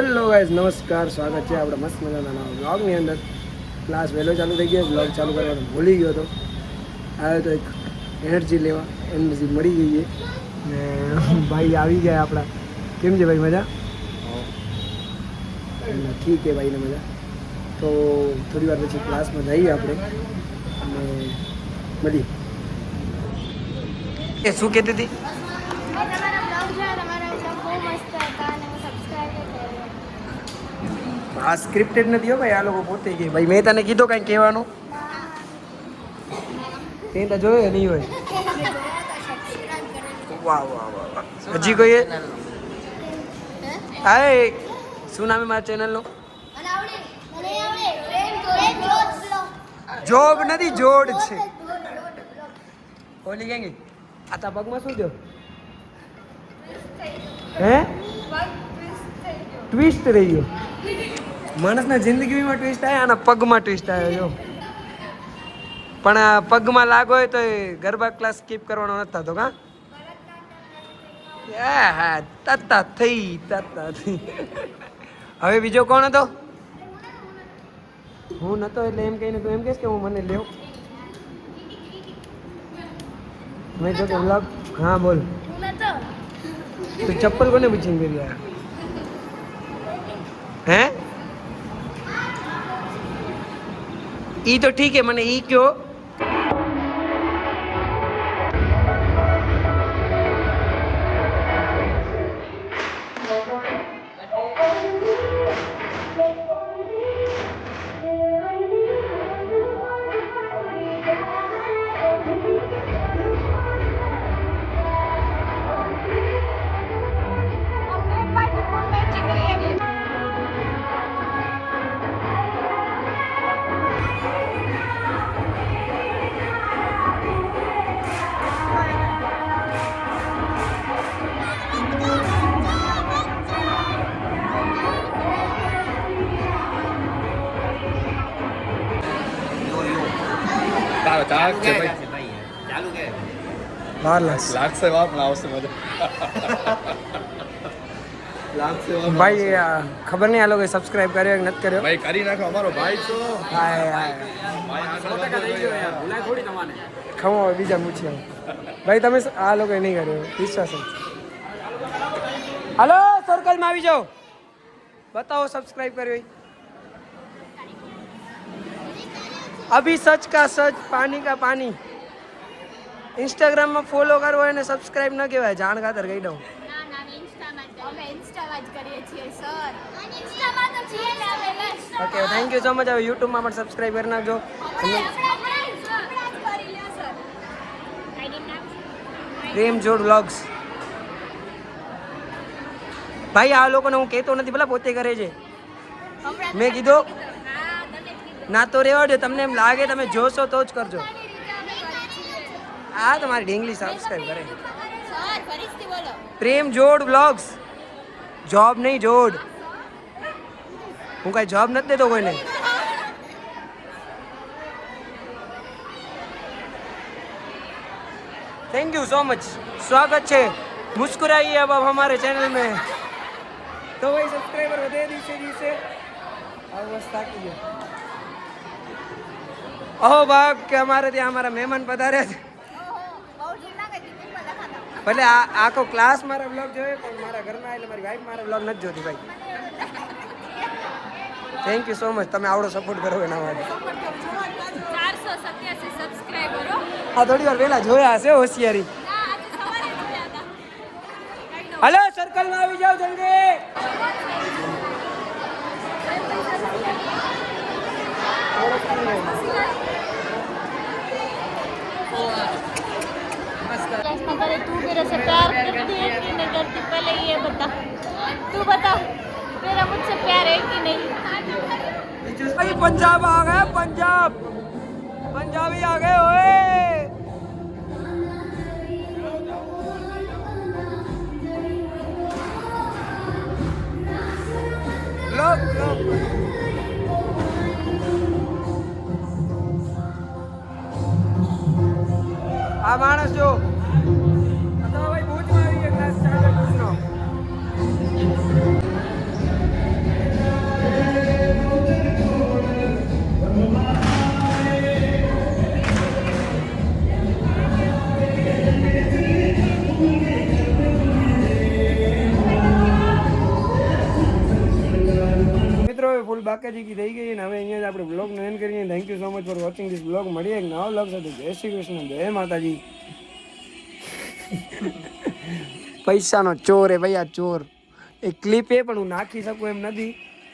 Hello guys, નમસ્કાર. સ્વાગત છે આપણે મસ્ત મજાના નવા બ્લોગની અંદર. ક્લાસ વહેલો ચાલુ થઈ ગયો, બ્લોગ ચાલુ કરવાનો ભૂલી ગયો હતો. આવ્યો તો એક એનર્જી લેવા, એનર્જી મળી ગઈ છે ને ભાઈ આવી ગયા આપણા. કેમ છે ભાઈ, મજા? ઠીક છે ભાઈને મજા. તો થોડી વાર પછી ક્લાસમાં જઈએ આપણે અને મળીએ. એ શું કહેતી હતી? આ સ્ક્રિપ્ટેડ નથી હો ભાઈ, આ લોકો પોતે કે ભાઈ મેં તને કીધો કાંઈ કહેવાનું, તે તો જોયો નહીં હોય. વાહ વાહ વાહ. હજી કોઈ હા, શું નામ મારા ચેનલનું? જોબ નથી, જોડ છે. ઓલી ક્યાં ગઈ? આ તા પગમાં શું થયો? હે, ટ્વિસ્ટ રહી ગયો. માણસના જિંદગીમાં ટ્વિસ્ટ આવ્યા, આના પગમાં ટ્વિસ્ટ આવ્યો જો. પણ આ પગમાં લાગો હોય તો ગરબા ક્લાસ સ્કીપ કરવાનો નથી થતો કા? હા, તતા થઈ. હવે બીજો કોણ હતો? હું નતો, એટલે એમ કહીને તું એમ કહેશ કે હું મને લેવ. મેં જો કે વ્લોગ. હા બોલ. તું ચપ્પલ કોને પૂછીને કરી યાર? હે, ઈ તો ઠીક है, મને ઈ કયો. ચાલુ છે ભાઈ, ચાલુ કે લાગશે વાર પણ આવશે મજા. લાગશે ભાઈ ખબર નહીં આ લોકો સબસ્ક્રાઇબ કર્યો કે નથી કર્યો. ભાઈ કરી નાખો, અમારો ભાઈ છો. હાય હાય, ભાઈ આગળ વધો યાર, ભૂલાય થોડી તમારે. ખમો બીજા પૂછ્યા. ભાઈ તમે આ લોકો નહીં કર્યો, વિશ્વાસ છે. હાલો સર્કલમાં આવી જાઓ, बताओ सब्सक्राइब करो. अभी सच का सच, पानी का पानी. इंस्टाग्राम में फॉलो करવો અને સબસ્ક્રાઇબ ન કહેવાય, જાણ ખાતર કહી દઉં. Okay, thank you so much. હવે યુટ્યુબમાં પણ સબસ્ક્રાઇબ કરી નાખજો. પ્રેમ જોડ વ્લોગ્સ. ભાઈ આ લોકોને હું કહેતો નથી, ભલા પોતે કરે છે. મેં કીધું ના તો રેવા દો, તમને એમ લાગે તમે જોશો તો જ કરજો. આ તમારી ઢીંગલી સબસ્ક્રાઇબ કરે. પ્રેમ જોડ વ્લોગ્સ. જોબ નહીં, જોડ. હું કાંઈ જોબ નથી દેતો કોઈને. Thank you so much. स्वागत છે. मुस्कुराइए अब आप हमारे चैनल में. तो भाई सब्सक्राइबर વધે દિવસે. આ વસ્તા કીએ. ઓહો બાપ, કે અમારે ત્યાં અમારા મહેમાન પધાર્યા છે. ભલે આખો ક્લાસ મારા બ્લોગ જોયો, પણ મારા ઘરના એટલે મારી વાઈફ મારા બ્લોગ નથી જોતી ભાઈ. થેન્ક યુ સો મચ, તમે આવડો સપોર્ટ કરો એના માટે. 487 સબસ્ક્રાઇબરો. આ થોડી વાર પહેલા જોયા હશે, હોશિયારી. હલો સર્કલમાં આવી જાઓ જલ્દી. तू मेरे से प्यार करती है कि नहीं करती, पहले ये बता. तू बता, तेरा मुझसे प्यार है कि नहीं? भाई पंजाब आ गए, पंजाब. पंजाबी आ गए ओए. लोग આ માણસ જો ભાઈ ભૂજમાં આવી ગયા ક્લાસ ચાલે ભૂજનો. બાકાજી થઈ ગઈ ને હવે અહીંયા જ આપણે બ્લોગનો એન્ડ કરીએ. Thank you so much for watching this blog. મળીએ એક નવા બ્લોગ સાથે. જય શ્રી કૃષ્ણ, જય માતાજી. પૈસાનો ચોર એ ભાઈ, આ ચોર. એક ક્લિપ એ પણ હું નાખી શકું એમ નથી.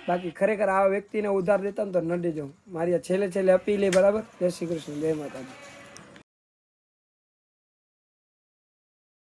બાકી ખરેખર આ વ્યક્તિને ઉધાર દેતા ને તો ન દેજો. મારી આ છેલ્લે અપીલ એ બરાબર. જય શ્રી કૃષ્ણ, જય માતાજી.